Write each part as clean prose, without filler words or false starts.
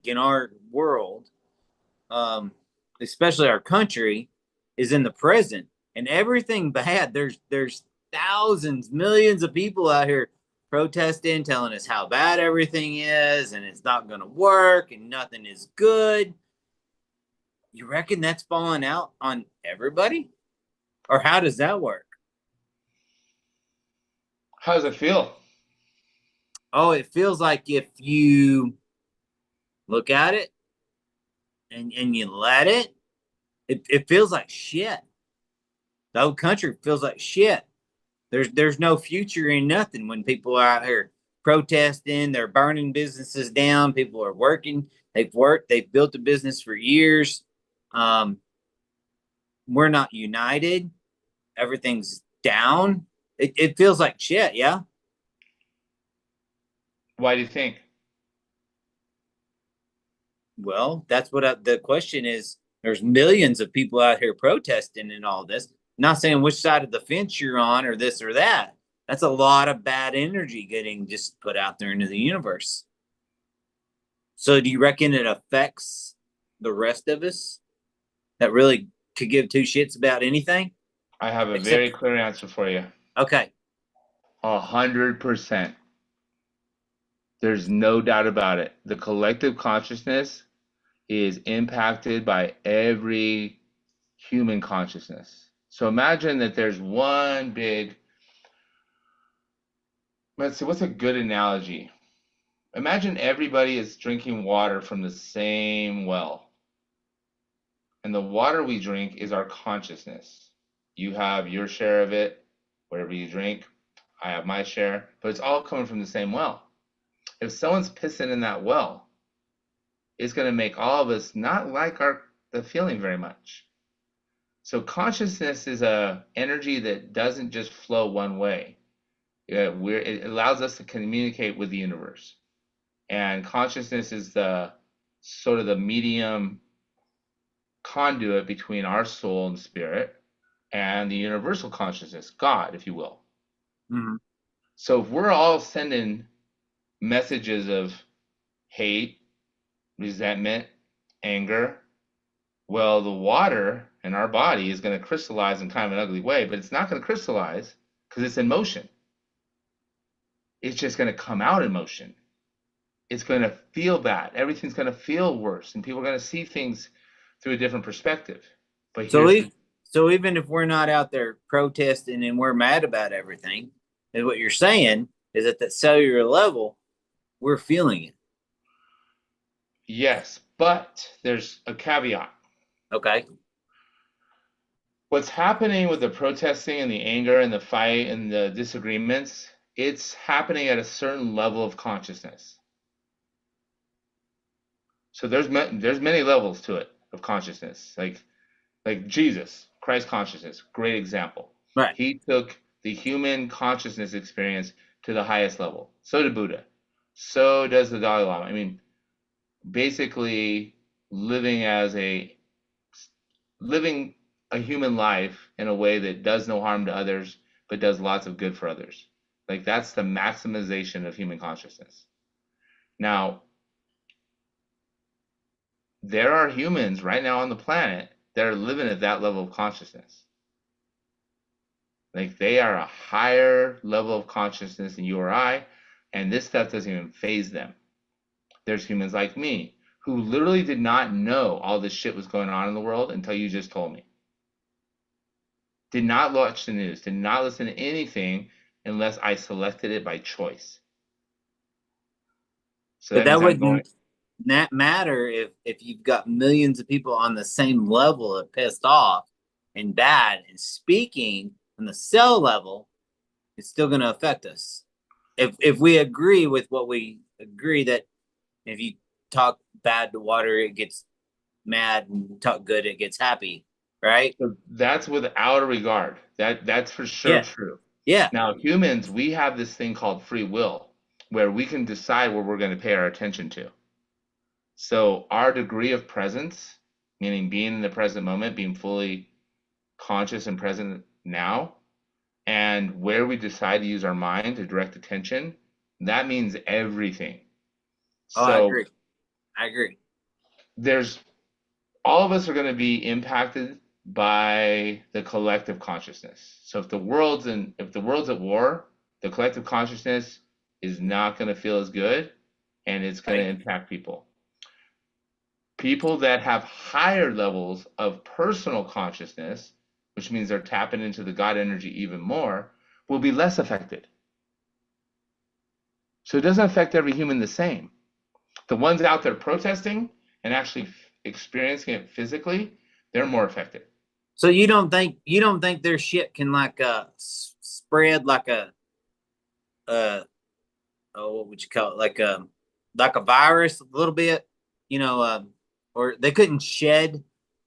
in our world, um, especially our country, is in the present. And everything bad, there's thousands, millions of people out here protesting, telling us how bad everything is, and it's not going to work, and nothing is good. You reckon that's falling out on everybody, or how does that work? How does it feel? Oh, it feels like if you look at it and you let it feels like shit. The whole country feels like shit. There's no future in nothing when people are out here protesting. They're burning businesses down. People are working. They've worked. They've built a business for years. Um, we're not united. Everything's down. It feels like shit. Yeah. Why do you think? Well, that's what the question is. There's millions of people out here protesting and all this. Not saying which side of the fence you're on or this or that. That's a lot of bad energy getting just put out there into the universe. So do you reckon it affects the rest of us that really could give two shits about anything? I have a Except, very clear answer for you. okay. 100%. There's no doubt about it. The collective consciousness is impacted by every human consciousness. So imagine that there's one big, let's see, what's a good analogy? Imagine everybody is drinking water from the same well. And the water we drink is our consciousness. You have your share of it, whatever you drink. I have my share, but it's all coming from the same well. If someone's pissing in that well, it's going to make all of us not like the feeling very much. So consciousness is a energy that doesn't just flow one way. It allows us to communicate with the universe, and consciousness is the sort of the medium conduit between our soul and spirit and the universal consciousness, God, if you will. Mm-hmm. So if we're all sending messages of hate, resentment, anger, well, the water in our body is going to crystallize in kind of an ugly way, but it's not going to crystallize because it's in motion. It's just going to come out in motion. It's going to feel bad. Everything's going to feel worse, and people are going to see things through a different perspective. But So here's the so even if we're not out there protesting and we're mad about everything, is what you're saying is at that cellular level, we're feeling it. yes, but there's a caveat. Okay. What's happening with the protesting and the anger and the fight and the disagreements, it's happening at a certain level of consciousness. So there's many levels to it of consciousness. Like Jesus, Christ consciousness, great example. Right. He took the human consciousness experience to the highest level. So did Buddha. So does the Dalai Lama. I mean, basically living as a living a human life in a way that does no harm to others but does lots of good for others. Like that's the maximization of human consciousness. Now, there are humans right now on the planet that are living at that level of consciousness. Like they are a higher level of consciousness than you or I, and this stuff doesn't even phase them. There's humans like me who literally did not know all this shit was going on in the world until you just told me. Did not watch the news, did not listen to anything unless I selected it by choice. So But that means that I'm going, wouldn't that matter if you've got millions of people on the same level of pissed off and bad and speaking on the cell level, it's still going to affect us. If we agree with what we agree that if you talk bad to water, it gets mad, and talk good, it gets happy, right? so that's without a regard. That's for sure Yeah, true. yeah. Now, humans, we have this thing called free will where we can decide where we're going to pay our attention to. So our degree of presence, meaning being in the present moment, being fully conscious and present now, and where we decide to use our mind to direct attention, that means everything. Oh, I So agree. I agree. There's all of us are going to be impacted by the collective consciousness. So if the world's at war, the collective consciousness is not going to feel as good, and it's going to Right. impact people. People that have higher levels of personal consciousness, which means they're tapping into the God energy even more, will be less affected. So it doesn't affect every human the same. The ones out there protesting and actually experiencing it physically, they're more affected. So you don't think their shit can like spread like a uh oh, what would you call it, like a virus a little bit, you know, or they couldn't shed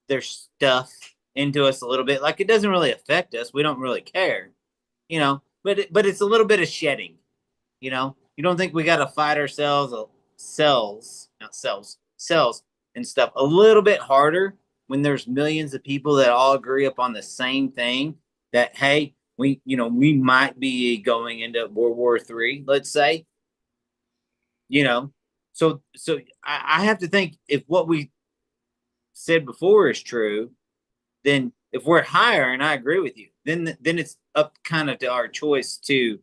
their stuff into us a little bit. Like it doesn't really affect us. We don't really care, you know. But it's a little bit of shedding, you know. You don't think we got to fight ourselves, cells, not cells, cells and stuff a little bit harder when there's millions of people that all agree upon the same thing that hey, we might be going into World War III, let's say, you know. So I have to think if what we said before is true, then if we're higher, and I agree with you, then it's up kind of to our choice to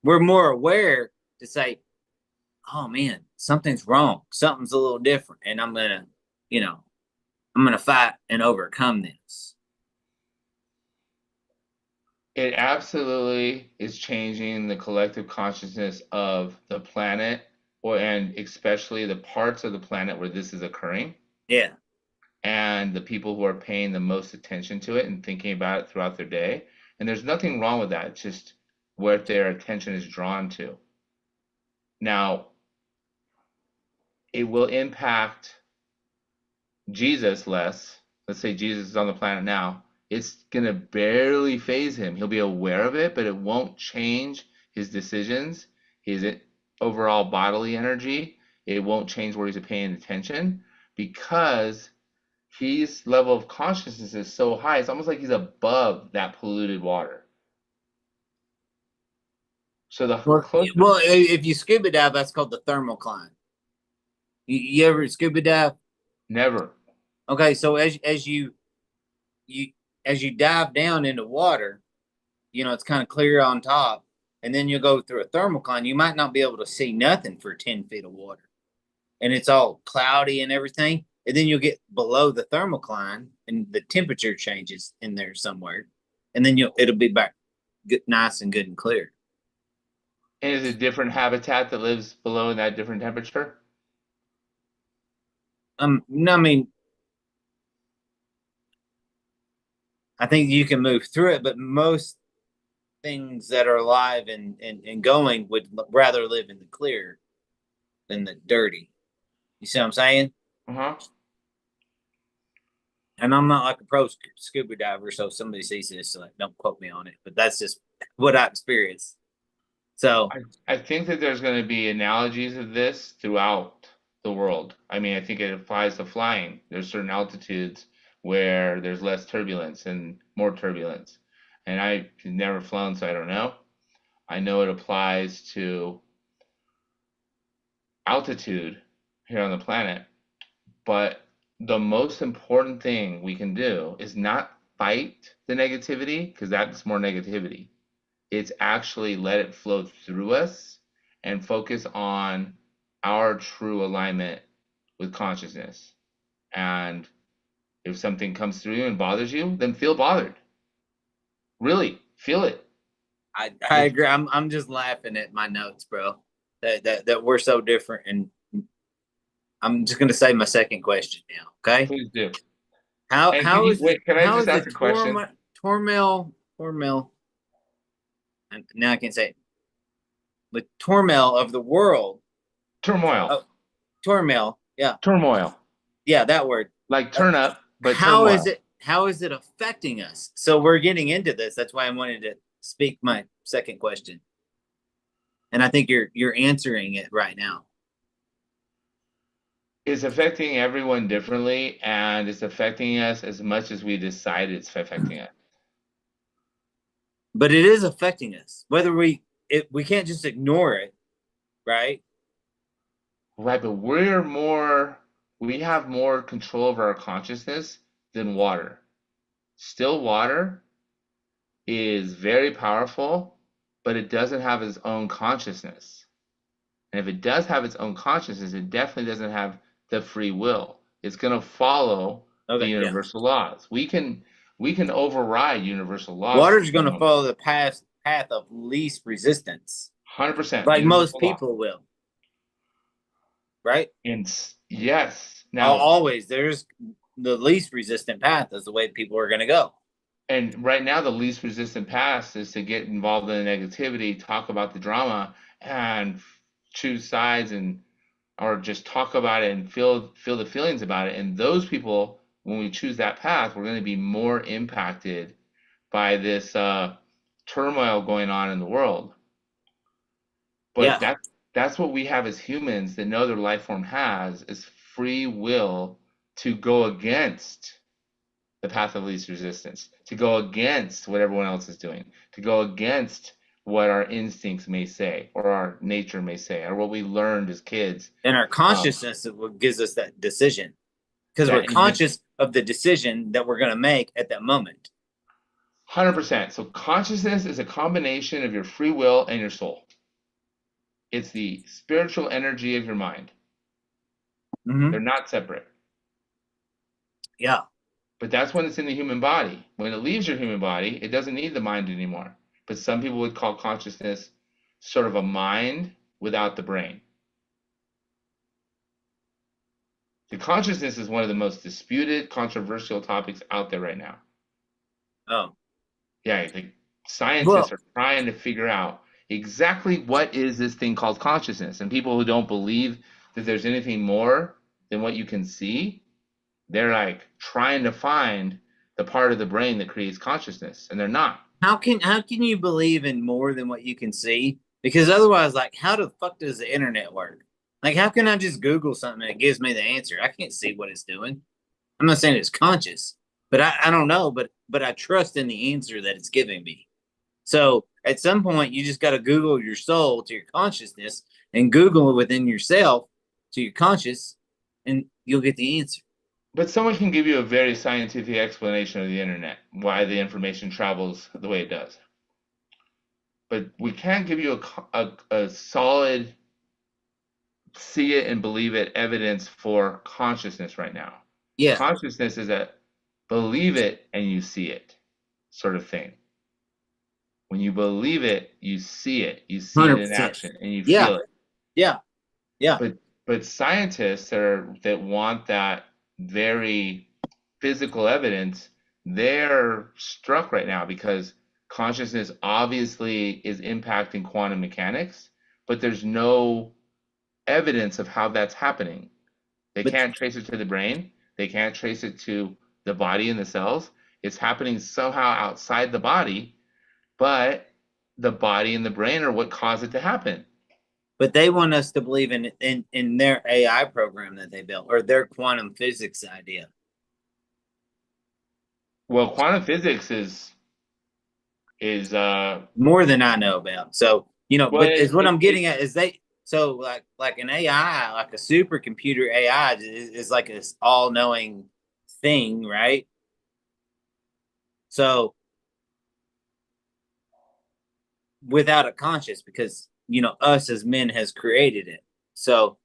we're more aware to say, oh man, something's wrong, something's a little different, and you know, I'm gonna fight and overcome this. It absolutely is changing the collective consciousness of the planet, and especially the parts of the planet where this is occurring, Yeah. and the people who are paying the most attention to it and thinking about it throughout their day. And there's nothing wrong with that. It's just what their attention is drawn to. Now, it will impact Jesus less. Let's say Jesus is on the planet now. It's going to barely phase him. He'll be aware of it, but it won't change his decisions, his overall bodily energy. It won't change where he's paying attention because his level of consciousness is so high. It's almost like he's above that polluted water. So the closer. Well, if you scuba dive, that's called the thermocline. You ever scuba dive? Never. Okay, so you as you dive down into water, you know, it's kind of clear on top, and then you go through a thermocline. You might not be able to see nothing for 10 feet of water, and it's all cloudy and everything. And then you'll get below the thermocline, and the temperature changes in there somewhere, and then it'll be back good, nice and good and clear. And is it different habitat that lives below in that different temperature? No, I mean, I think you can move through it, but most things that are alive and going would rather live in the clear than the dirty. You see what I'm saying? Uh-huh. And I'm not like a pro scuba diver, so if somebody sees this, like, don't quote me on it, but that's just what I experienced. So, I think that there's going to be analogies of this throughout the world. I mean, I think it applies to flying. There's certain altitudes where there's less turbulence and more turbulence. And I've never flown, so I don't know. I know it applies to altitude here on the planet. But the most important thing we can do is not fight the negativity, because that's more negativity. It's actually let it flow through us and focus on our true alignment with consciousness. And if something comes through you and bothers you, then feel bothered. Really feel it. I agree. I'm just laughing at my notes, bro. That we're so different, and I'm just gonna say my second question now. Okay. Please do. How And how is wait, can I how just is the ask a question? Tormel? And now I can't say it. The turmoil of the world. Turmoil. Oh, turmoil. Yeah, Turmoil. yeah, that word. Like turn up, but How turmoil. is it? How is it affecting us? So we're getting into this. That's why I wanted to speak my second question, and I think you're answering it right now. It's affecting everyone differently, and it's affecting us as much as we decide it's affecting us. But it is affecting us. Whether we can't just ignore it, right? Right, but we have more control over our consciousness than water. Still water is very powerful, but it doesn't have its own consciousness. And if it does have its own consciousness, it definitely doesn't have the free will. It's going to follow the Okay, yeah. universal laws. We can override universal laws Water's going to from follow the path of least resistance, 100% like most universal law. people will, right? And yes, now Always, there's the least resistant path is the way people are going to go. and right now the least resistant path is to get involved in the negativity, talk about the drama, and choose sides and or just talk about it and feel the feelings about it. And those people, when we choose that path, we're going to be more impacted by this turmoil going on in the world. But Yeah, that's what we have as humans that no other life form has is free will to go against the path of least resistance, to go against what everyone else is doing, to go against what our instincts may say, or our nature may say, or what we learned as kids. and our Um, consciousness is what gives us that decision because we're that individual, conscious of the decision that we're going to make at that moment. 100%. So consciousness is a combination of your free will and your soul. It's the spiritual energy of your mind. Mm-hmm. They're not separate. Yeah, But that's when it's in the human body. When it leaves your human body, it doesn't need the mind anymore. But some people would call consciousness sort of a mind without the brain. The consciousness is one of the most disputed, controversial topics out there right now. oh, Yeah, the scientists well, are trying to figure out exactly what is this thing called consciousness. And people who don't believe that there's anything more than what you can see, they're like trying to find the part of the brain that creates consciousness, and they're not. how can you believe in more than what you can see? Because otherwise, like, how the fuck does the internet work? Like, how can I just Google something and it gives me the answer? I can't see what it's doing. I'm not saying it's conscious, but I don't know, but I trust in the answer that it's giving me. So at some point, you just got to Google your soul to your consciousness and Google it within yourself to your conscious, and you'll get the answer. But someone can give you a very scientific explanation of the internet, why the information travels the way it does. But we can't give you a solid see it and believe it evidence for consciousness right now. Yeah, Consciousness is a believe it and you see it sort of thing. When you believe it, you see it. You see it in 100%. action and you Yeah, feel it. yeah, yeah. But scientists that want that very physical evidence, they're struck right now because consciousness obviously is impacting quantum mechanics, but there's no evidence of how that's happening. They But can't trace it to the brain. They can't trace it to the body and the cells. It's happening somehow outside the body, but the body and the brain are what cause it to happen. but they want us to believe in their AI program that they built or their quantum physics idea. Well, quantum physics is More than I know about. So, well but is what I'm it getting at is they so like an AI, like a supercomputer AI is like this all-knowing thing, right? So without a conscious, because us as men has created it. So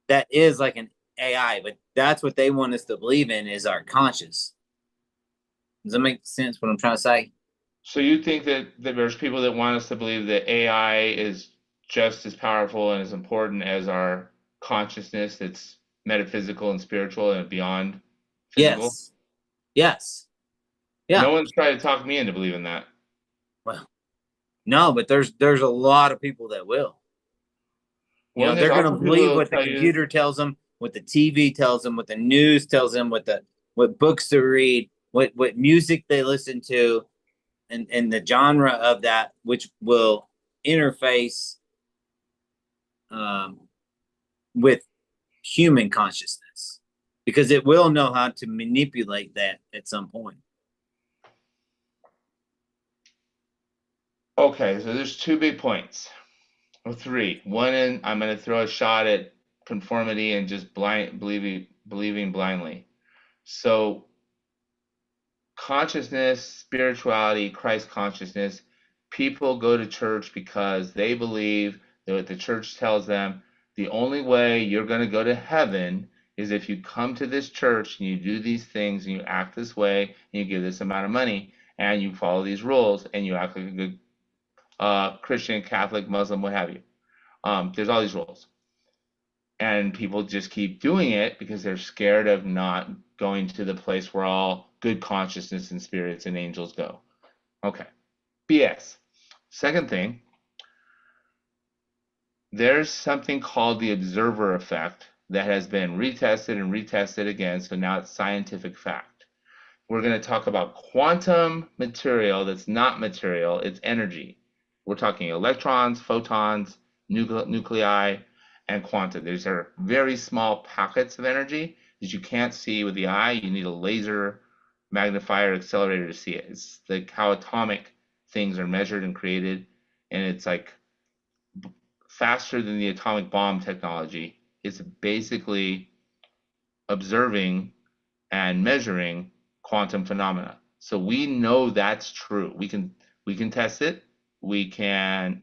that is like an AI, but that's what they want us to believe in is our conscious. Does that make sense what I'm trying to say? so you think that there's people that want us to believe that AI is just as powerful and as important as our consciousness that's metaphysical and spiritual and beyond physical? Yes. Yes. Yeah. No one's tried to talk me into believing that. Well, no, but there's a lot of people that will. Well, and there's They're going to also people believe that'll what the tell you, computer tells them, what the TV tells them, what the news tells them, what books to read, what music they listen to, and the genre of that, which will interface um, with human consciousness, because it will know how to manipulate that at some point. okay, so there's two big points, or three. One, I'm going to throw a shot at conformity and just believing blindly. So consciousness, spirituality, Christ consciousness, people go to church because they believe that what the church tells them, the only way you're going to go to heaven is if you come to this church and you do these things and you act this way and you give this amount of money and you follow these rules and you act like a good Christian, Catholic, Muslim, what have you. There's all these rules. And people just keep doing it because they're scared of not going to the place where all good consciousness and spirits and angels go. Okay. BS. Second thing, there's something called the observer effect that has been retested and retested again, so now it's scientific fact. We're going to talk about quantum material that's not material, it's energy. We're talking electrons, photons, nuclei, and quanta. These are very small packets of energy that you can't see with the eye. You need a laser magnifier accelerator to see it. It's like how atomic things are measured and created, and it's like faster than the atomic bomb technology. It's basically observing and measuring quantum phenomena. So we know that's true. We can test it. We can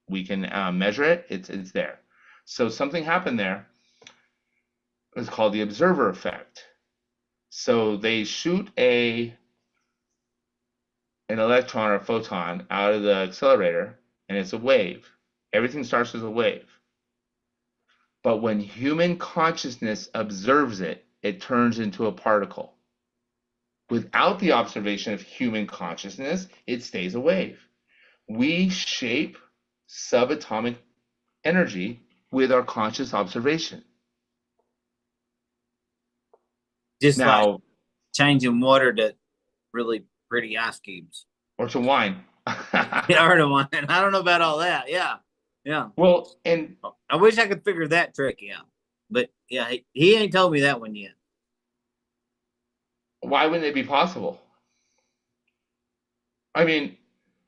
measure it. It's there. So something happened there. It's called the observer effect. So they shoot an electron or photon out of the accelerator, and it's a wave. Everything starts as a wave. But when human consciousness observes it, it turns into a particle. Without the observation of human consciousness, it stays a wave. We shape subatomic energy with our conscious observation. Just now, like changing water to really pretty ice cubes. Or to wine. Yeah, or to wine. I don't know about all that. Yeah. Yeah. Well, and I wish I could figure that trick out. But yeah, he ain't told me that one yet. Why wouldn't it be possible? I mean,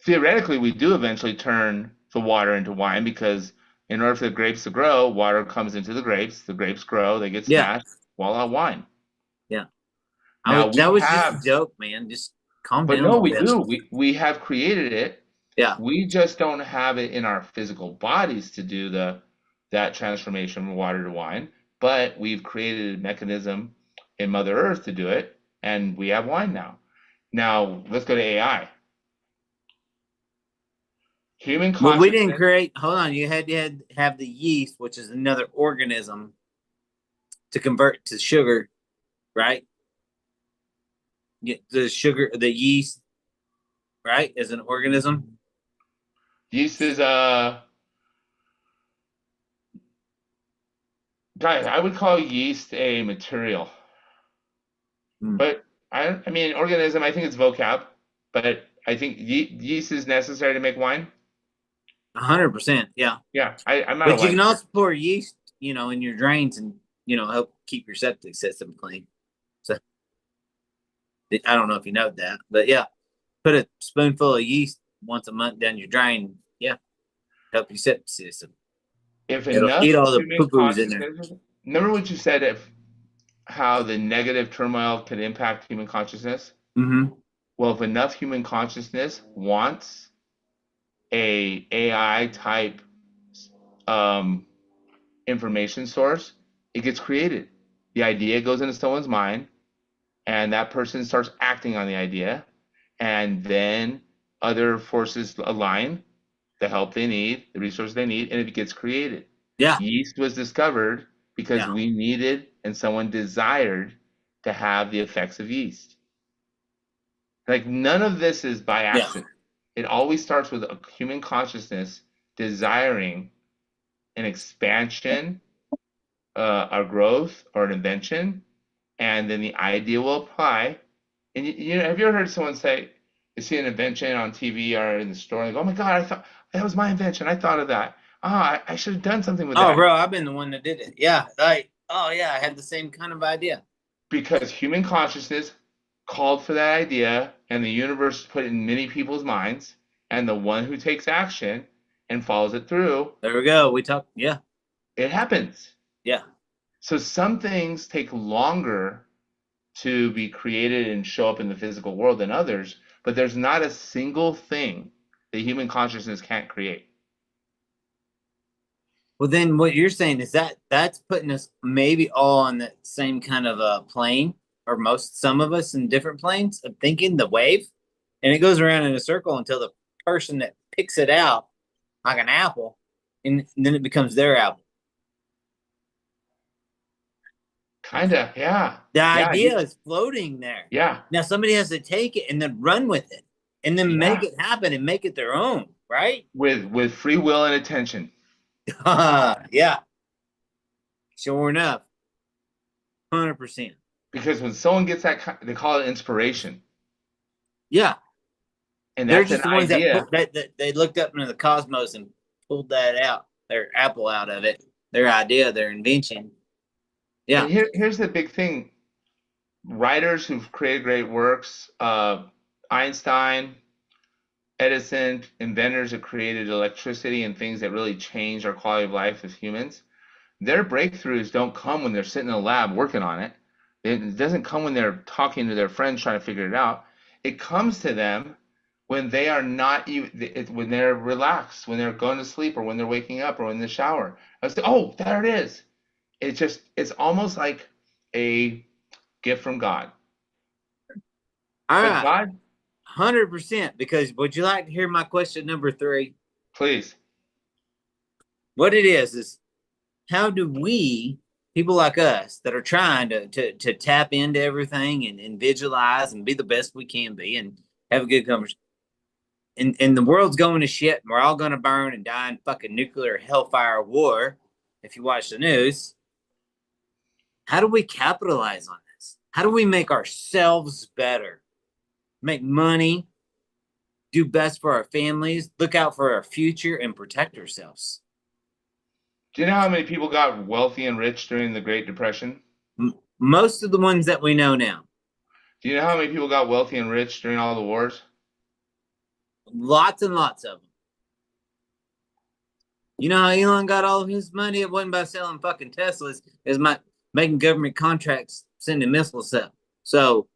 theoretically, we do eventually turn the water into wine because in order for the grapes to grow, water comes into the grapes grow, they get smashed, voila, wine. Yeah. Now that was just a joke, man. Just calm down. But no, we do. We have created it. Yeah. We just don't have it in our physical bodies to do that transformation from water to wine. But we've created a mechanism in Mother Earth to do it, and we have wine now. Now let's go to AI. Human consciousness. Well, we didn't create. Hold on, you had to have the yeast, which is another organism, to convert to sugar, right? The sugar, the yeast, right, is an organism. Yeast is guys, I would call yeast a material. But I mean, organism, I think it's vocab, but I think yeast is necessary to make wine. 100%, yeah. Yeah, I'm not. But you can also pour yeast, in your drains and help keep your septic system clean. So I don't know if you know that, but yeah, put a spoonful of yeast once a month down your drain. Yeah, help your septic system. If enough eat all the poo-poos in there. Remember what you said how the negative turmoil could impact human consciousness? Mm-hmm. Well, if enough human consciousness wants a AI type information source, it gets created. The idea goes into someone's mind, and that person starts acting on the idea, and then other forces align, the help they need, the resources they need, and it gets created. Yeah. Yeast was discovered because we needed and someone desired to have the effects of yeast. Like, none of this is by accident. It always starts with a human consciousness desiring an expansion, a growth, or an invention, and then the idea will apply. And have you ever heard someone say, you see an invention on TV or in the store, and they go, "Oh my God, I thought that was my invention. I thought of that. I should have done something with that." Oh, bro, I've been the one that did it. Yeah, I had the same kind of idea. Because human consciousness called for that idea, and the universe put it in many people's minds, and the one who takes action and follows it through. There we go. We talk. Yeah. It happens. Yeah. So some things take longer to be created and show up in the physical world than others, but there's not a single thing that human consciousness can't create. Well, then what you're saying is that that's putting us maybe all on the same kind of a plane, or some of us in different planes of thinking, the wave, and it goes around in a circle until the person that picks it out like an apple, and then it becomes their apple. Kinda, yeah. The Yeah, idea is floating there. yeah, Now somebody has to take it and then run with it, and then make yeah. it happen and make it their own, right? With free will and attention. Yeah, sure enough, 100%. Because when someone gets they call it inspiration. Yeah, And they're that's an just the ones that idea. put that they looked up into the cosmos and pulled that out, their apple out of it, their idea, their invention. Yeah. And here's the big thing. Writers who've created great works, Einstein, Edison, inventors that created electricity and things that really changed our quality of life as humans, their breakthroughs don't come when they're sitting in a lab working on it. It doesn't come when they're talking to their friends trying to figure it out. It comes to them when they are not even, when they're relaxed, when they're going to sleep, or when they're waking up, or in the shower. I was, oh, there it is. It's almost like a gift from God. All But right. God, 100%. Because would you like to hear my question number 3? please. What it is how do we, people like us that are trying to tap into everything and visualize and be the best we can be and have a good conversation, and the world's going to shit and we're all going to burn and die in fucking nuclear hellfire war if you watch the news, how do we capitalize on this? How do we make ourselves better, make money, do best for our families, look out for our future, and protect ourselves? Do you know how many people got wealthy and rich during the Great Depression? Most of the ones that we know now. Do you know how many people got wealthy and rich during all the wars? Lots and lots of them. You know how Elon got all of his money? It wasn't by selling fucking Teslas. It's by making government contracts, sending missiles up. So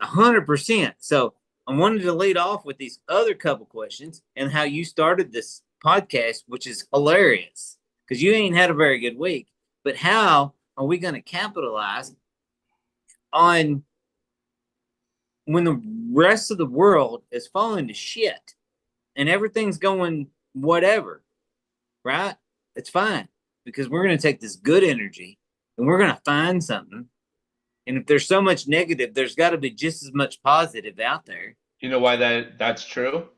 100%. So I wanted to lead off with these other couple questions and how you started this podcast, which is hilarious because you ain't had a very good week. But how are we going to capitalize on when the rest of the world is falling to shit and everything's going whatever, right? It's fine because we're going to take this good energy and we're going to find something. And if there's so much negative, there's got to be just as much positive out there. You know why that's true?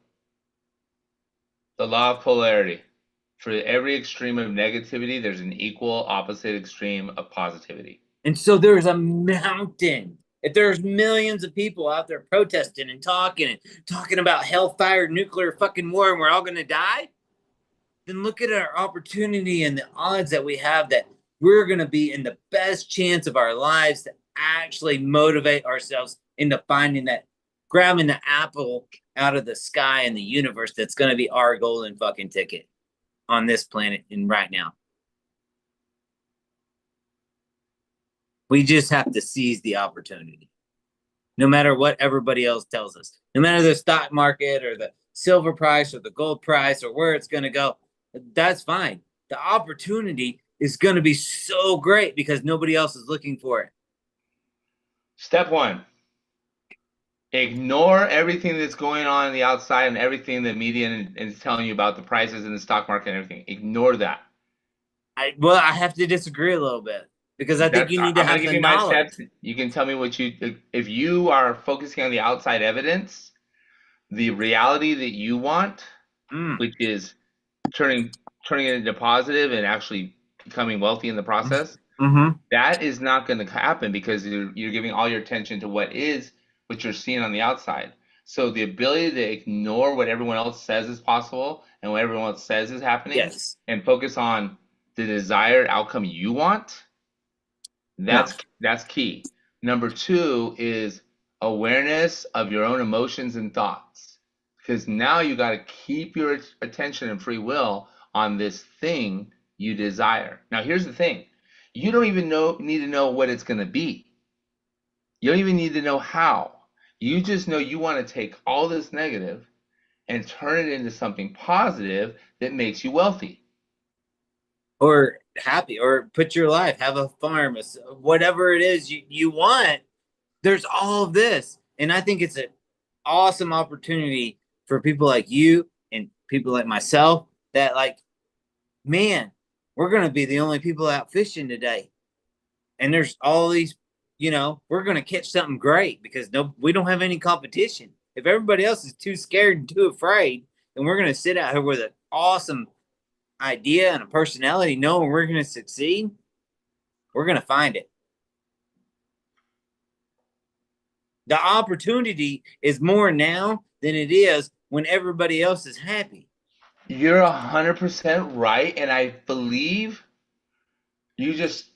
The law of polarity. For every extreme of negativity, there's an equal opposite extreme of positivity. And so there's a mountain. If there's millions of people out there protesting and talking about hellfire, nuclear fucking war, and we're all going to die, then look at our opportunity and the odds that we have that we're going to be in the best chance of our lives to actually motivate ourselves into finding that, grabbing the apple out of the sky in the universe that's going to be our golden fucking ticket on this planet and right now. We just have to seize the opportunity. No matter what everybody else tells us, no matter the stock market or the silver price or the gold price or where it's going to go, that's fine. The opportunity is going to be so great because nobody else is looking for it. Step 1. Ignore everything that's going on in the outside and everything the media is telling you about the prices in the stock market and everything. Ignore that. I have to disagree a little bit because I think you need to I'm going have to give the you my knowledge. steps. You can tell me if you are focusing on the outside evidence, the reality that you want, which is turning it into positive and actually becoming wealthy in the process, that is not going to happen because you're giving all your attention to what you're seeing on the outside. So the ability to ignore what everyone else says is possible and what everyone else says is happening, Yes. and focus on the desired outcome you want, that's key. Number 2 is awareness of your own emotions and thoughts. Because now you got to keep your attention and free will on this thing you desire. Now, here's the thing. You don't even need to know what it's going to be. You don't even need to know how. You just know you want to take all this negative and turn it into something positive that makes you wealthy. Or happy, or put your life, have a farm, whatever it is you want. There's all of this. And I think it's an awesome opportunity for people like you and people like myself that, like, man, we're going to be the only people out fishing today. And there's all these, we're going to catch something great because we don't have any competition. If everybody else is too scared and too afraid, then we're going to sit out here with an awesome idea and a personality, knowing we're going to succeed. We're going to find it. The opportunity is more now than it is when everybody else is happy. You're 100% right. And I believe you just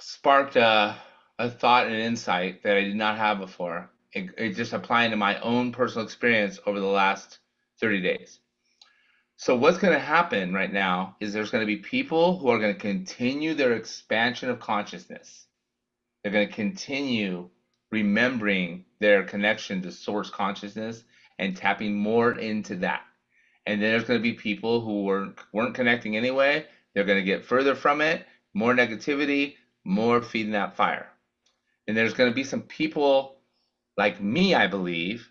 sparked a thought and an insight that I did not have before. It just applying to my own personal experience over the last 30 days. So what's going to happen right now is there's going to be people who are going to continue their expansion of consciousness. They're going to continue remembering their connection to source consciousness and tapping more into that. And then there's going to be people who weren't connecting anyway. They're going to get further from it, more negativity, more feeding that fire. And there's going to be some people like me, I believe,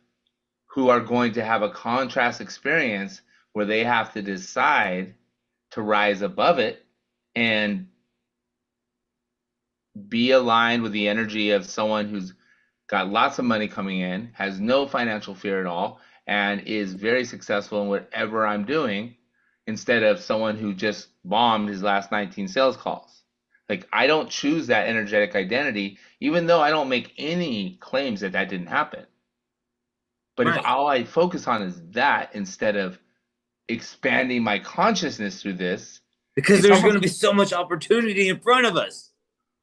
who are going to have a contrast experience where they have to decide to rise above it and be aligned with the energy of someone who's got lots of money coming in, has no financial fear at all, and is very successful in whatever I'm doing, instead of someone who just bombed his last 19 sales calls. Like, I don't choose that energetic identity, even though I don't make any claims that that didn't happen. But if Right. all I focus on is that instead of expanding my consciousness through this, Because it's there's going almost to be so much opportunity in front of us.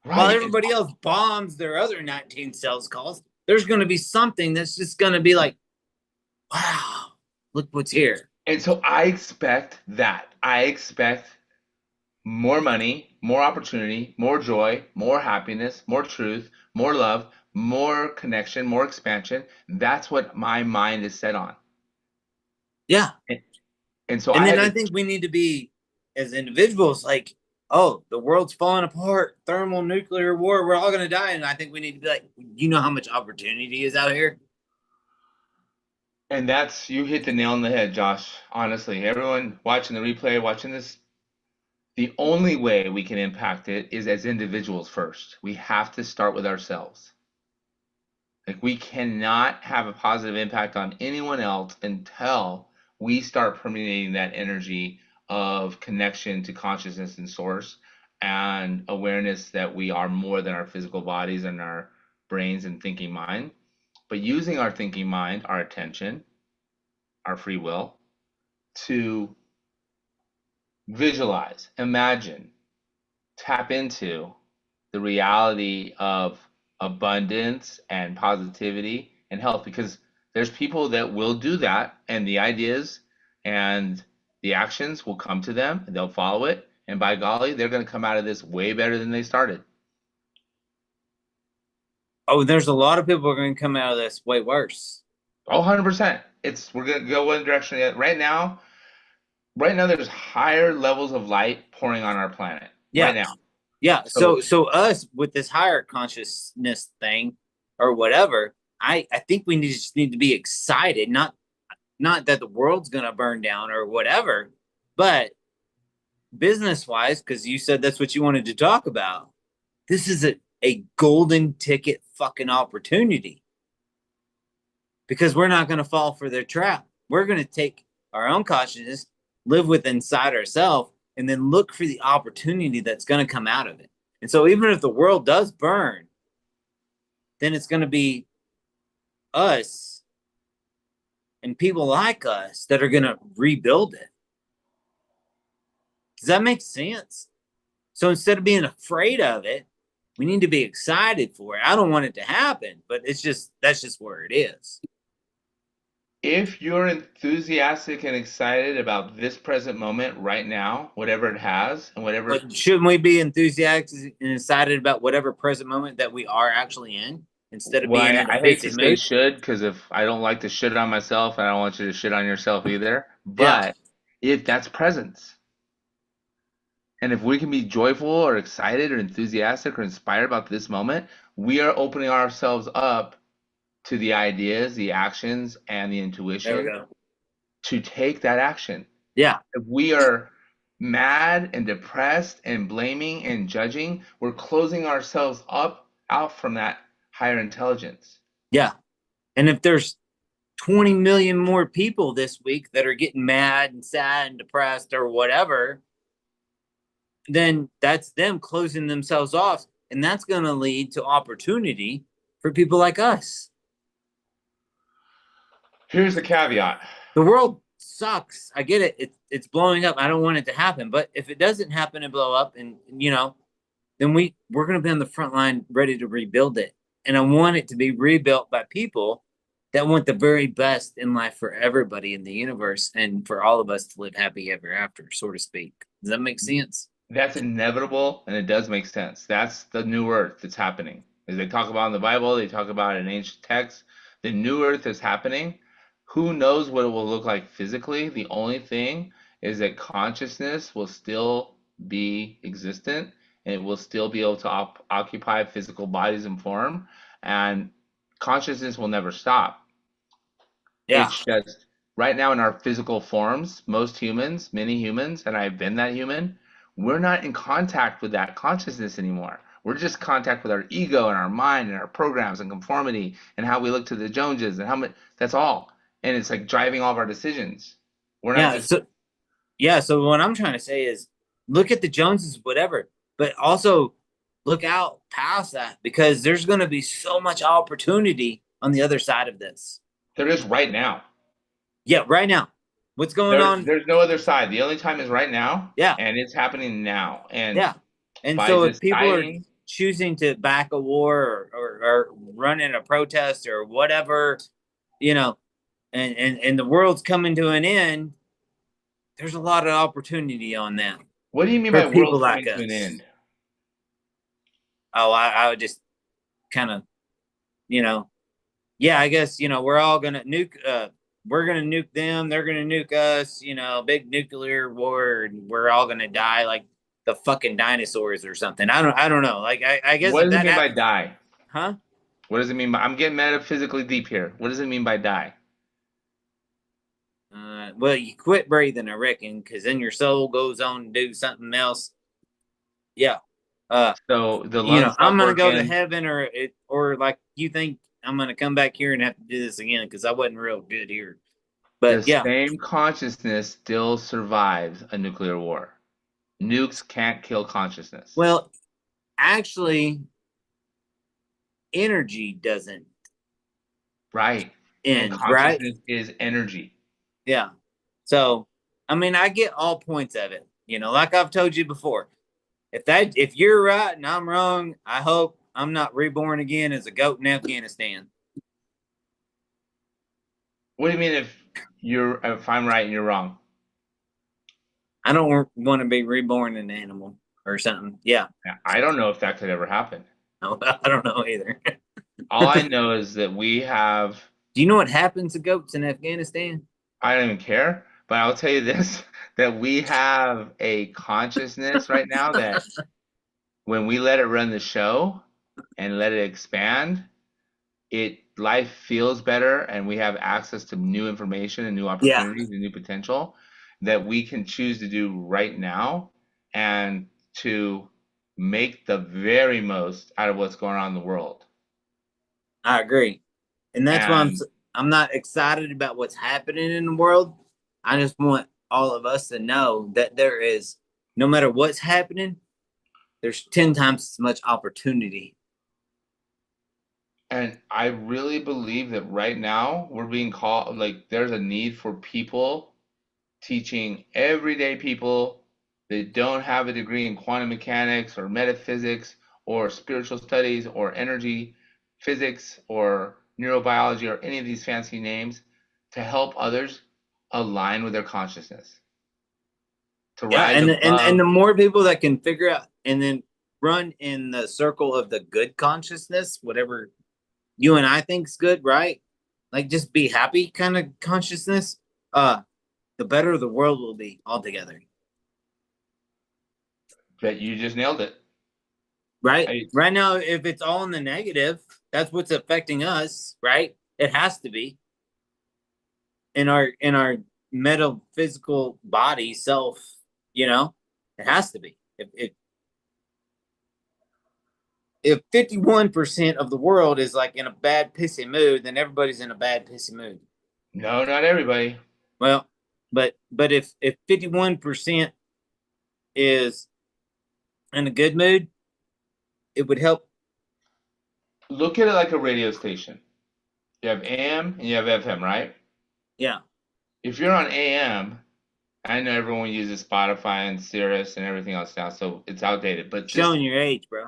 While right. everybody else bombs their other 19 sales calls, there's going to be something that's just going to be like, wow, look what's here. And so I expect that. I expect more money, more opportunity, more joy, more happiness, more truth, more love, more connection, more expansion. That's what my mind is set on. Yeah. And so And I then had I to, think we need to be, as individuals, like, oh, the world's falling apart, thermal nuclear war, we're all going to die. And I think we need to be like, you know how much opportunity is out here? and that's, you hit the nail on the head, Josh. Honestly, everyone watching the replay, watching this, the only way we can impact it is as individuals first. We have to start with ourselves. Like, we cannot have a positive impact on anyone else until we start permeating that energy of connection to consciousness and source and awareness that we are more than our physical bodies and our brains and thinking mind. But using our thinking mind, our attention, our free will, to visualize, imagine, tap into the reality of abundance and positivity and health, because there's people that will do that, and the ideas and the actions will come to them and they'll follow it, and by golly, they're going to come out of this way better than they started. Oh, there's a lot of people who are going to come out of this way worse. Oh, 100%. We're going to go one direction. Right now there's higher levels of light pouring on our planet right Yeah. now. Yeah. So So us with this higher consciousness thing or whatever, I think we just need to be excited, not that the world's gonna burn down or whatever, but business wise, because you said that's what you wanted to talk about. This is a golden ticket fucking opportunity. Because we're not gonna fall for their trap. We're gonna take our own consciousness, live with inside ourselves, and then look for the opportunity that's gonna come out of it. And so even if the world does burn, then it's gonna be us and people like us that are gonna rebuild it. Does that make sense? So instead of being afraid of it, we need to be excited for it. I don't want it to happen, but that's just where it is. If you're enthusiastic and excited about this present moment right now, whatever it has and whatever, But shouldn't we be enthusiastic and excited about whatever present moment that we are actually in instead of well, being I, in a I hate pissy to say mood? should, because if I don't like to shit on myself, I don't want you to shit on yourself either. Yeah, But if that's presence, and if we can be joyful or excited or enthusiastic or inspired about this moment, we are opening ourselves up to the ideas, the actions, and the there we intuition go. to take that action. Yeah, If we are mad and depressed and blaming and judging, we're closing ourselves up out from that higher intelligence. yeah. And if there's 20 million more people this week that are getting mad and sad and depressed or whatever, then that's them closing themselves off. And that's going to lead to opportunity for people like us. Here's the caveat. The world sucks. I get it. It's blowing up. I don't want it to happen. But if it doesn't happen to blow up and, then we're going to be on the front line ready to rebuild it. And I want it to be rebuilt by people that want the very best in life for everybody in the universe and for all of us to live happy ever after, so to speak. Does that make sense? That's inevitable and it does make sense. That's the new earth that's happening. As they talk about in the Bible, they talk about in ancient texts. The new earth is happening. Who knows what it will look like physically? The only thing is that consciousness will still be existent and it will still be able to occupy physical bodies and form. And consciousness will never stop. Yeah. It's just right now in our physical forms, most humans, many humans, and I've been that human, we're not in contact with that consciousness anymore. We're just in contact with our ego and our mind and our programs and conformity and how we look to the Joneses and how much that's all. And it's like driving all of our decisions. We're not Yeah. just So what I'm trying to say is look at the Joneses, whatever, but also look out past that because there's going to be so much opportunity on the other side of this. there is right now. Yeah, right now. What's going There, on? there's no other side. The only time is right now, Yeah, and it's happening now. And yeah. And by so if people are deciding choosing to back a war or run in a protest or whatever, you know, and the world's coming to an end, there's a lot of opportunity on that what do you mean for by people world like coming to an us. end? Oh, I would just kind of, you know, yeah, I guess, we're all gonna we're gonna nuke them, they're gonna nuke us, big nuclear war, and we're all gonna die like the fucking dinosaurs or something. I don't know. Like I guess What if does it that mean by happens, die? huh? What does it mean by, I'm getting metaphysically deep here. What does it mean by die? Well, you quit breathing, I reckon, because then your soul goes on to do something else. Yeah. Uh, So the lungs I'm stop gonna go to working. heaven or like you think I'm gonna come back here and have to do this again because I wasn't real good here. The But yeah, same consciousness still survives a nuclear war. Nukes can't kill consciousness. well, actually, energy doesn't Right. And end, right? consciousness is energy. Yeah. So, I mean, I get all points of it. Like I've told you before, if you're right and I'm wrong, I hope I'm not reborn again as a goat in Afghanistan. What do you mean if I'm right and you're wrong? I don't want to be reborn an animal or something. Yeah. I don't know if that could ever happen. No, I don't know either. All I know is that we have, Do you know what happens to goats in Afghanistan? I don't even care, but I'll tell you this, that we have a consciousness right now that when we let it run the show and let it expand, it life feels better and we have access to new information and new Yeah. opportunities and new potential that we can choose to do right now and to make the very most out of what's going on in the world. I agree. And that's why And I'm not excited about what's happening in the world. I just want all of us to know that there is, no matter what's happening, there's 10 times as much opportunity. and I really believe that right now we're being called, like there's a need for people teaching everyday people that don't have a degree in quantum mechanics or metaphysics or spiritual studies or energy physics or neurobiology or any of these fancy names to help others align with their consciousness, to Yeah, rise and above. the more people that can figure out and then run in the circle of the good consciousness, whatever you and I think's good, right? Like just be happy kind of consciousness, uh, the better the world will be altogether. That you just nailed it. Right? I, Right now, if it's all in the negative, that's what's affecting us, right? It has to be in our metaphysical body self, you know, it has to be. If 51% of the world is like in a bad pissy mood, then everybody's in a bad pissy mood. no, not everybody. Well, but if 51% is in a good mood, it would help. Look at it like a radio station. You have AM and you have FM, right? Yeah. If you're on AM, I know everyone uses Spotify and Sirius and everything else now, so it's outdated. But just Showing your age, bro.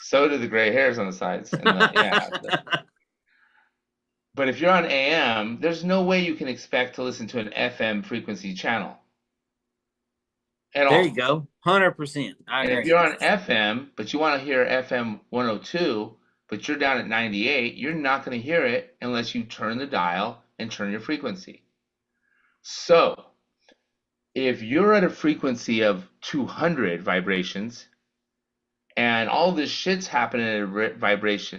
so do the gray hairs on the sides and the yeah. But if you're on AM, there's no way you can expect to listen to an FM frequency channel at There you all. go. 100%. I And if agree. you're on FM, but you want to hear FM 102, but you're down at 98, you're not going to hear it unless you turn the dial and turn your frequency. So, if you're at a frequency of 200 vibrations and all this shit's happening at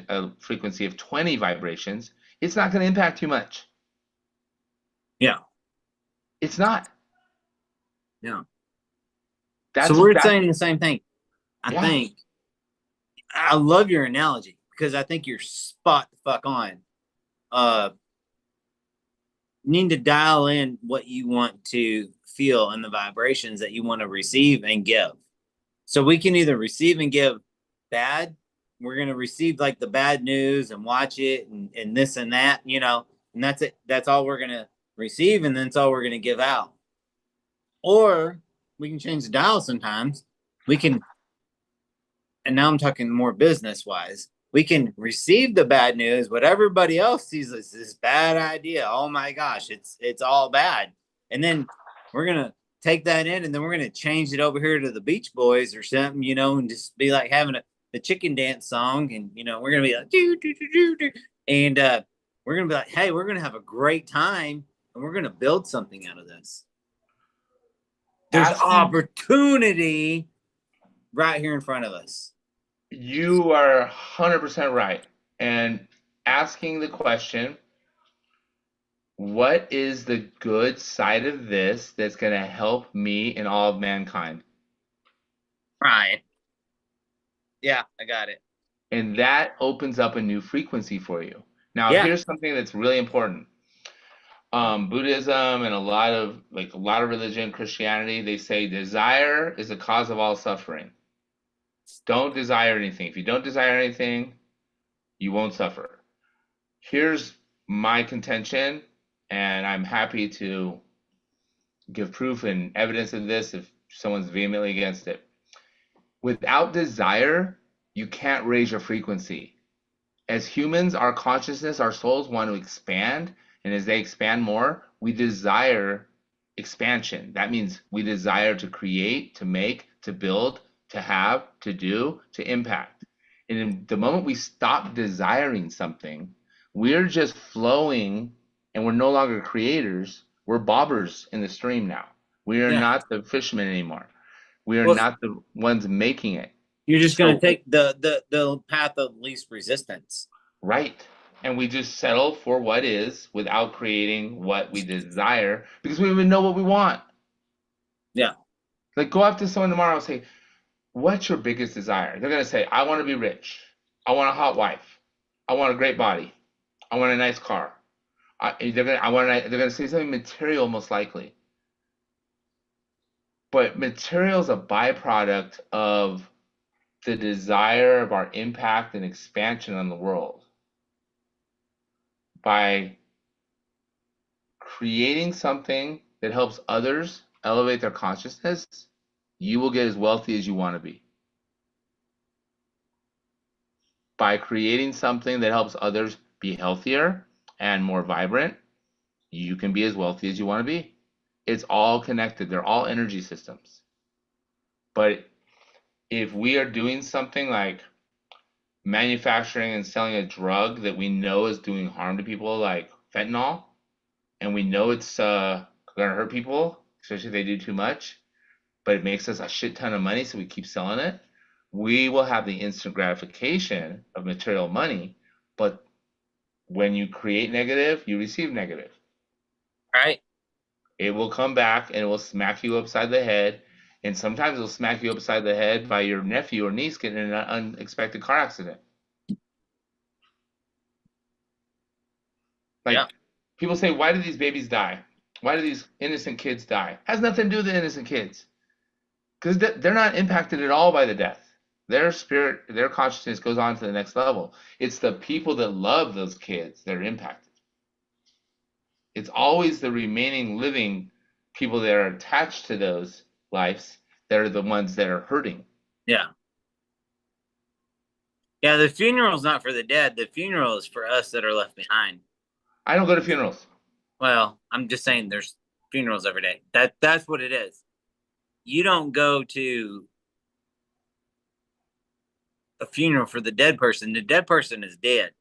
a frequency of 20 vibrations, it's not going to impact you much. Yeah. It's not. Yeah. That's So we're that. saying the same thing. I Yeah. think I love your analogy because I think you're spot the fuck on. You need to dial in what you want to feel and the vibrations that you want to receive and give. So we can either receive and give bad. We're going to receive like the bad news and watch it and this and that, you know, and that's it. That's all we're going to receive. And then that's all we're going to give out. Or we can change the dial sometimes. We can, and now I'm talking more business wise. We can receive the bad news, but everybody else sees this bad idea. Oh my gosh, it's all bad. And then we're gonna take that in, and then we're gonna change it over here to the Beach Boys or something, you know, and just be like having the chicken dance song, and you know, we're gonna be like doo, doo, doo, doo, doo. And we're gonna be like, hey, we're gonna have a great time, and we're gonna build something out of this. There's opportunity right here in front of us. You are 100% right. And asking the question, what is the good side of this that's going to help me and all of mankind? Right. Yeah, I got it. And that opens up a new frequency for you. Now, Yeah. here's something that's really important. Buddhism and a lot of religion, Christianity, they say desire is the cause of all suffering. Don't desire anything. If you don't desire anything, you won't suffer. Here's my contention, and I'm happy to give proof and evidence of this if someone's vehemently against it. Without desire, you can't raise your frequency. As humans, our consciousness, our souls want to expand, and as they expand more, we desire expansion. That means we desire to create, to make, to build, to have, to do, to impact. And in the moment we stop desiring something, we're just flowing and we're no longer creators. We're bobbers in the stream now. We are not the fishermen anymore. We are not the ones making it. You're just going to take the path of least resistance. Right. And we just settle for what is without creating what we desire because we don't even know what we want. Yeah. Like go up to someone tomorrow and say, what's your biggest desire? They're going to say, I want to be rich. I want a hot wife. I want a great body. I want a nice car. They're going to say something material most likely. But material is a byproduct of the desire of our impact and expansion on the world. By creating something that helps others elevate their consciousness, you will get as wealthy as you want to be. By creating something that helps others be healthier and more vibrant, you can be as wealthy as you want to be. It's all connected. They're all energy systems. But if we are doing something like manufacturing and selling a drug that we know is doing harm to people, like fentanyl, and we know it's going to hurt people, especially if they do too much, but it makes us a shit ton of money, so we keep selling it, we will have the instant gratification of material money. But when you create negative, you receive negative. Right. It will come back and it will smack you upside the head. And sometimes it'll smack you upside the head by your nephew or niece getting in an unexpected car accident. Like, Yeah. people say, why do these babies die? Why do these innocent kids die? Has nothing to do with the innocent kids. Because they're not impacted at all by the death. Their spirit, their consciousness goes on to the next level. It's the people that love those kids that are impacted. It's always the remaining living people that are attached to those lives that are the ones that are hurting. Yeah. Yeah, the funeral's not for the dead. The funeral is for us that are left behind. I don't go to funerals. Well, I'm just saying there's funerals every day. That's what it is. You don't go to a funeral for the dead person. The dead person is dead.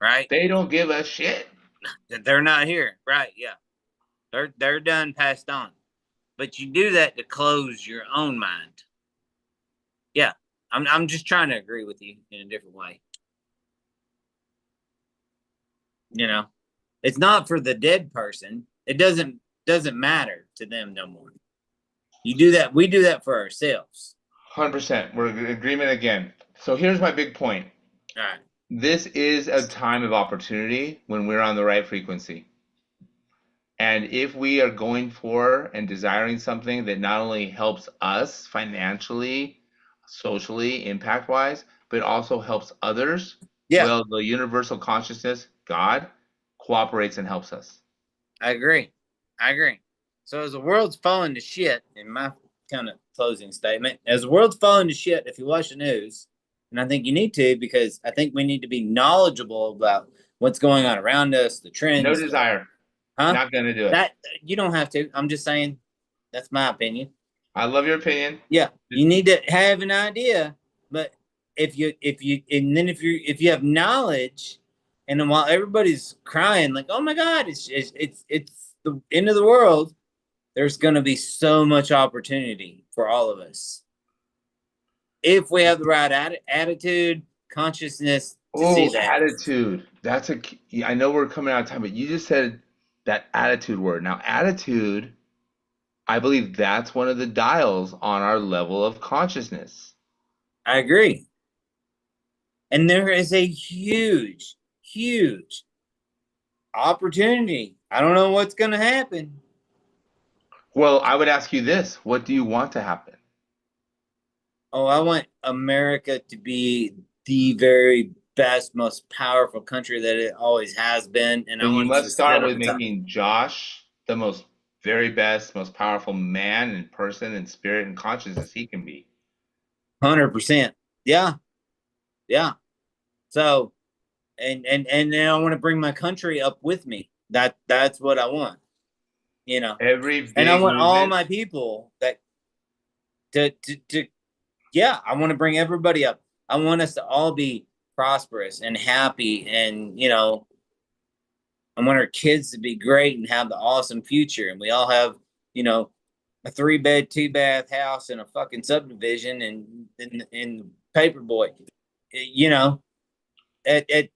Right? They don't give a shit. They're not here. Right, yeah. They're done, passed on. But you do that to close your own mind. Yeah. I'm just trying to agree with you in a different way. You know, it's not for the dead person. It doesn't matter to them no more. You do that. We do that for ourselves. 100%. We're in agreement again. So here's my big point. All right. This is a time of opportunity when we're on the right frequency. And if we are going for and desiring something that not only helps us financially, socially, impact wise, but also helps others, Yeah, well, the universal consciousness, God, cooperates and helps us. I agree. So as the world's falling to shit, in my kind of closing statement, as the world's falling to shit, if you watch the news, and I think you need to, because I think we need to be knowledgeable about what's going on around us, the No trends. desire. Huh? Not going to do it. That you don't have to. I'm just saying that's my opinion. I love your opinion. Yeah, you need to have an idea, but if you if you have knowledge, and then while everybody's crying like, oh my god, it's the end of the world, there's going to be so much opportunity for all of us if we have the right attitude, consciousness to see Oh, that. attitude. That's a key. I know we're coming out of time, but you just said that attitude word. Now, attitude, I believe that's one of the dials on our level of consciousness. I agree. And there is a huge, huge opportunity. I don't know what's going to happen. Well, I would ask you this. What do you want to happen? Oh, I want America to be the very best, most powerful country that it always has been. And I Then you want must to start set with up top. making Josh the most very best, most powerful man and person and spirit and consciousness he can be. 100%. Yeah. Yeah. So, and then I want to bring my country up with me. That's what I want. You know, Every and I big want all movement. my people that to yeah, I want to bring everybody up. I want us to all be prosperous and happy, and you know, I want our kids to be great and have the awesome future. And we all have, you know, a 3-bed, 2-bath house in a fucking subdivision and in Paperboy. You know, at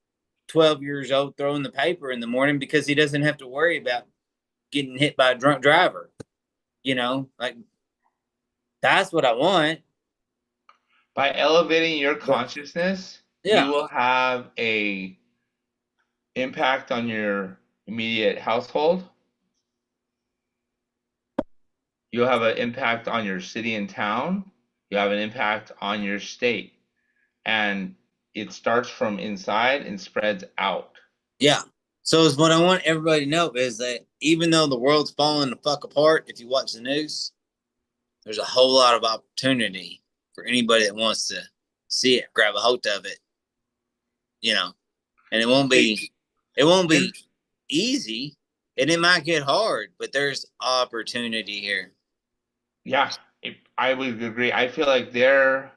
12 years old, throwing the paper in the morning because he doesn't have to worry about getting hit by a drunk driver. You know, like that's what I want. By elevating your consciousness, you Yeah. will have a impact on your immediate household. You'll have an impact on your city and town. You'll have an impact on your state. And it starts from inside and spreads out. Yeah. So is what I want everybody to know is that even though the world's falling the fuck apart, if you watch the news, there's a whole lot of opportunity for anybody that wants to see it, grab a hold of it, you know. And it won't be easy and it might get hard, but there's opportunity here. Yeah, I would agree. I feel like there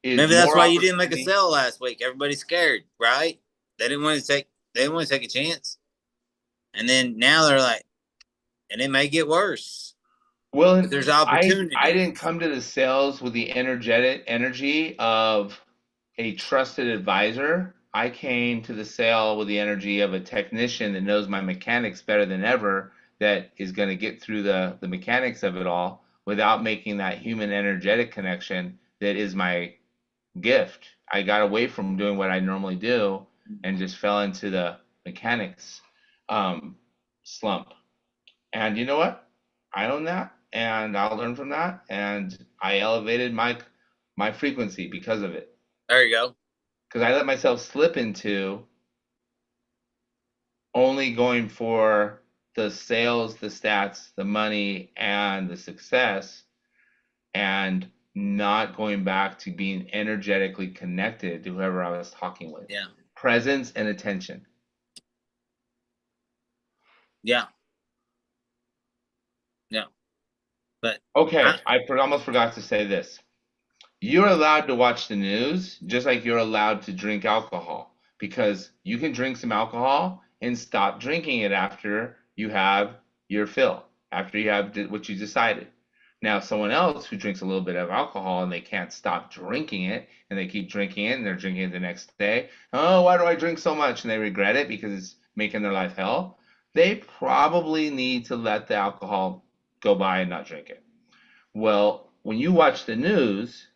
is Maybe that's more why you didn't make a opportunity. sale last week. Everybody's scared, right? They didn't want to take a chance. And then now they're like, and it may get worse. But Well, there's I opportunity. didn't come to the sales with the energetic energy of a trusted advisor. I came to the sale with the energy of a technician that knows my mechanics better than ever, that is going to get through the mechanics of it all without making that human energetic connection that is my gift. I got away from doing what I normally do and just fell into the mechanics um, slump. And you know what? I own that, and I'll learn from that. And I elevated my frequency because of it. There you go. Because I let myself slip into only going for the sales, the stats, the money, and the success, and not going back to being energetically connected to whoever I was talking with. Yeah. Presence and attention. Yeah. Yeah. But Okay, I almost forgot to say this. You're allowed to watch the news just like you're allowed to drink alcohol, because you can drink some alcohol and stop drinking it after you have your fill, after you have what you decided. Now, someone else who drinks a little bit of alcohol and they can't stop drinking it and they keep drinking it and they're drinking it the next day. Oh, why do I drink so much? And they regret it because it's making their life hell. They probably need to let the alcohol go by and not drink it. Well, when you watch the news,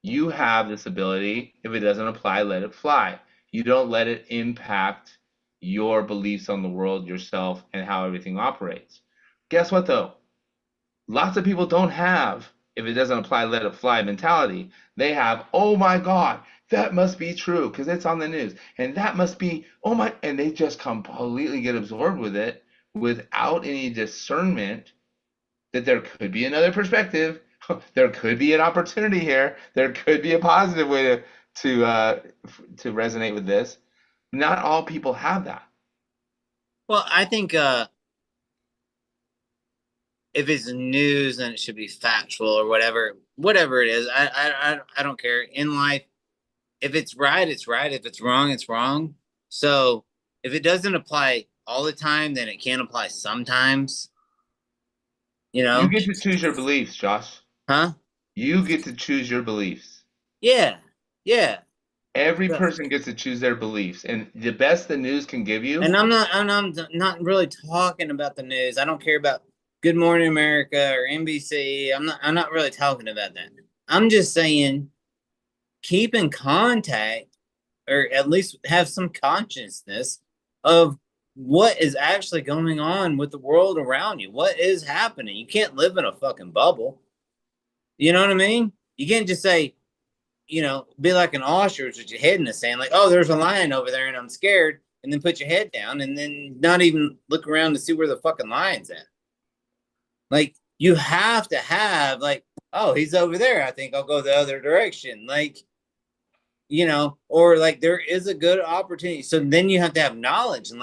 you have this ability. If it doesn't apply, let it fly. You don't let it impact your beliefs on the world, yourself, and how everything operates. Guess what, though? Lots of people don't have, if it doesn't apply, let it fly mentality. They have, oh my God, that must be true because it's on the news. And that must be, oh my, and they just completely get absorbed with it without any discernment that there could be another perspective. There could be an opportunity here. There could be a positive way to resonate with this. Not all people have that. well, I think if it's news, then it should be factual or whatever it is. I don't care. In life, if it's right, it's right. If it's wrong, it's wrong. So if it doesn't apply all the time, then it can apply sometimes. You You know? get to choose your beliefs, Josh. Huh? You get to choose your beliefs. Yeah. Yeah. Every Yeah. person gets to choose their beliefs, and the best the news can give And you. I'm not really talking about the news. I don't care about Good Morning America or NBC. I'm not really talking about that. I'm just saying keep in contact or at least have some consciousness of what is actually going on with the world around you. What is happening? You can't live in a fucking bubble. You know what I mean? You can't just say, be like an ostrich with your head in the sand, like, oh, there's a lion over there and I'm scared, and then put your head down and then not even look around to see where the fucking lion's at. Like, you have to have, like, oh, he's over there. I think I'll go the other direction. Like, or like there is a good opportunity. So then you have to have knowledge and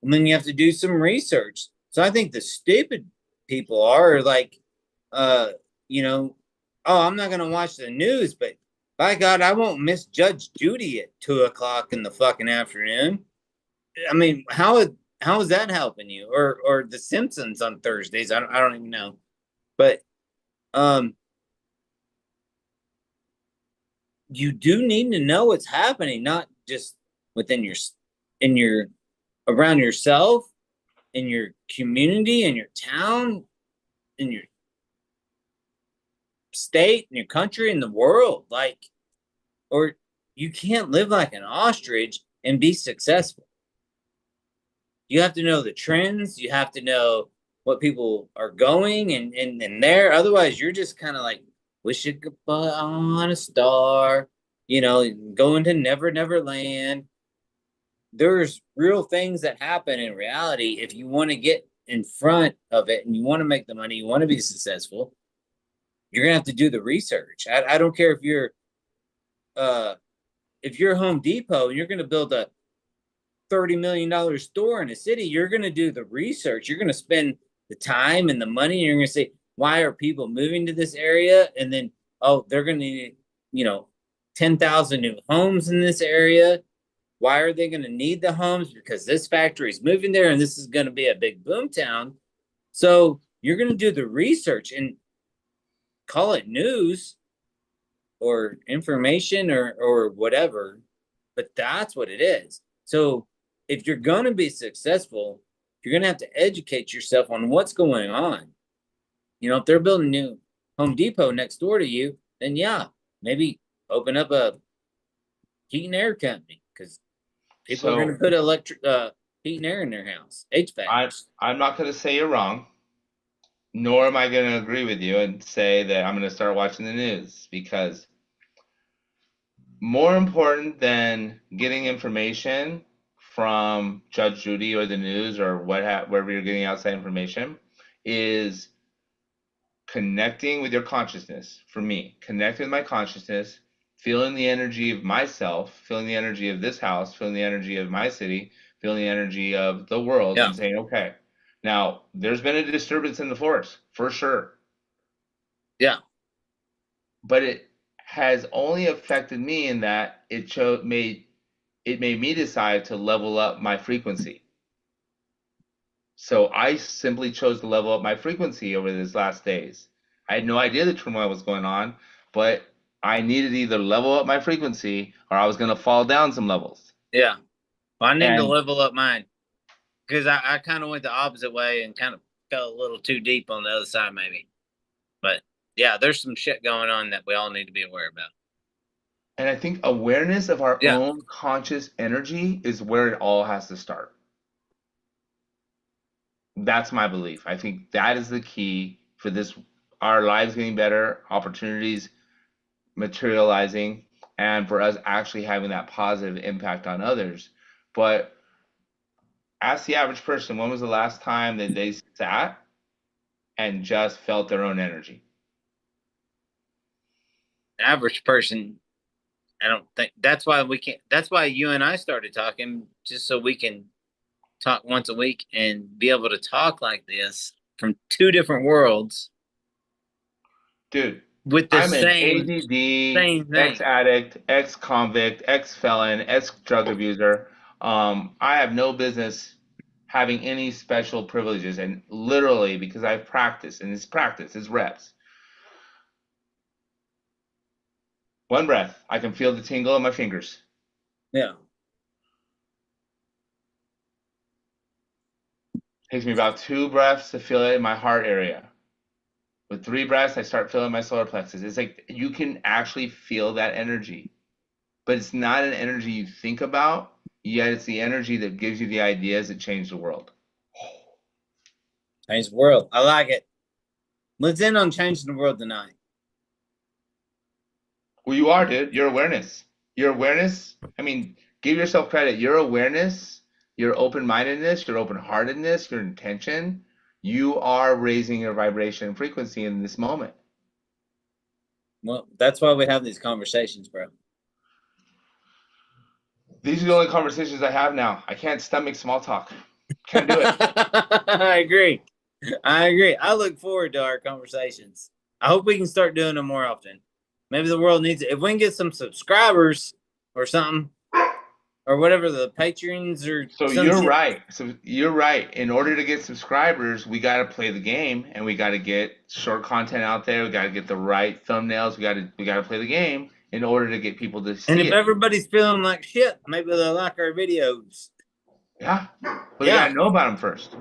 then you have to do some research. So I think the stupid people are like, uh, you know, oh, I'm not going to watch the news, but by God, I won't miss Judge Judy at 2 o'clock in the fucking afternoon. I mean, how is that helping you? Or The Simpsons on Thursdays? I don't even know, but um, you do need to know what's happening, not just within in your around yourself, in your community, in your town, in your state, in your country, in the world. Like, or you can't live like an ostrich and be successful. You have to know the trends. You have to know what people are going and there. Otherwise, you're just kind of like wishing on a star, going to Never Never Land. There's real things that happen in reality. If you want to get in front of it and you want to make the money, you want to be successful, you're gonna have to do the research. I don't care uh if you're Home Depot and you're gonna build a $30 million store in a city, you're going to do the research. You're going to spend the time and the money. And you're going to say, why are people moving to this area? And then, oh, they're going to need, 10,000 new homes in this area. Why are they going to need the homes? Because this factory is moving there and this is going to be a big boom town. So you're going to do the research and call it news or information or whatever, but that's what it is. So if you're going to be successful, you're going to have to educate yourself on what's going on. If they're building a new Home Depot next door to you, then yeah, maybe open up a heat and air company because people are going to put electric heat and air in their house, HVAC. I'm not going to say you're wrong, nor am I going to agree with you and say that I'm going to start watching the news, because more important than getting information from Judge Judy or the news or wherever you're getting outside information is connecting with your consciousness. For me, connecting with my consciousness, feeling the energy of myself, feeling the energy of this house, feeling the energy of my city, feeling the energy of the world, and saying, okay, now there's been a disturbance in the force, for sure. Yeah. But it has only affected me in that it made me decide to level up my frequency. So I simply chose to level up my frequency over these last days. I had no idea the turmoil was going on, but I needed to either level up my frequency or I was going to fall down some levels. Yeah. Well, I need to level up mine because I kind of went the opposite way and kind of fell a little too deep on the other side, maybe. But yeah, there's some shit going on that we all need to be aware about. And I think awareness of our own conscious energy is where it all has to start. That's my belief. I think that is the key for this, our lives getting better, opportunities materializing, and for us actually having that positive impact on others. But ask the average person, when was the last time that they sat and just felt their own energy? Average person, I don't think. That's why we can't. That's why you and I started talking, just so we can talk once a week and be able to talk like this from two different worlds. Dude, with the I'm same an ADD, thing. ex-addict, ex-convict, ex-felon, ex-drug abuser. I have no business having any special privileges, and literally because I've practiced, and it's practice, it's reps. One breath, I can feel the tingle in my fingers. Yeah. Takes me about 2 breaths to feel it in my heart area. With 3 breaths, I start feeling my solar plexus. It's like you can actually feel that energy, but it's not an energy you think about, yet it's the energy that gives you the ideas that change the world. Change the world. I like it. Let's end on changing the world tonight. Well, you are, dude. Your awareness. Your awareness, I mean, give yourself credit. Your awareness, your open-mindedness, your open-heartedness, your intention, you are raising your vibration and frequency in this moment. Well, that's why we have these conversations, bro. These are the only conversations I have now. I can't stomach small talk. Can't do it. I agree. I look forward to our conversations. I hope we can start doing them more often. Maybe the world needs it. If we can get some subscribers or something, or whatever, the Patreons or you're right. So you're right. In order to get subscribers, we got to play the game, and we got to get short content out there. We got to get the right thumbnails. We got to play the game in order to get people to see it. And if everybody's feeling like shit, maybe they'll like our videos. Yeah. But you got to know about them first.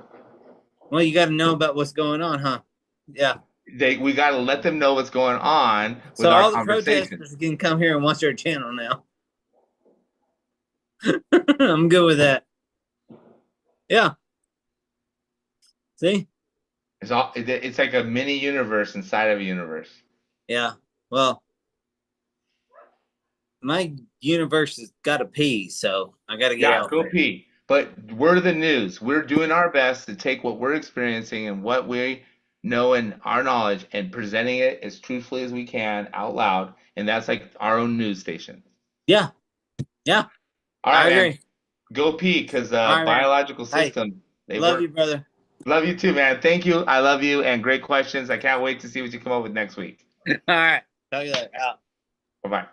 Well, you got to know about what's going on, huh? Yeah. We got to let them know what's going on with so our all the protesters can come here and watch our channel now. I'm good with that. Yeah. See? It's like a mini universe inside of a universe. Yeah. Well, my universe has got to pee, so I got to get out. Go pee. But we're the news. We're doing our best to take what we're experiencing and what we know and our knowledge and presenting it as truthfully as we can out loud. And that's like our own news station. Yeah. Yeah. All right, I agree. Go pee, because All right, man. biological Hey, system, they love work. you, brother. Love you too, man. Thank you. I love you, and great questions. I can't wait to see what you come up with next week. All right. Talk to you later. Out. Bye bye.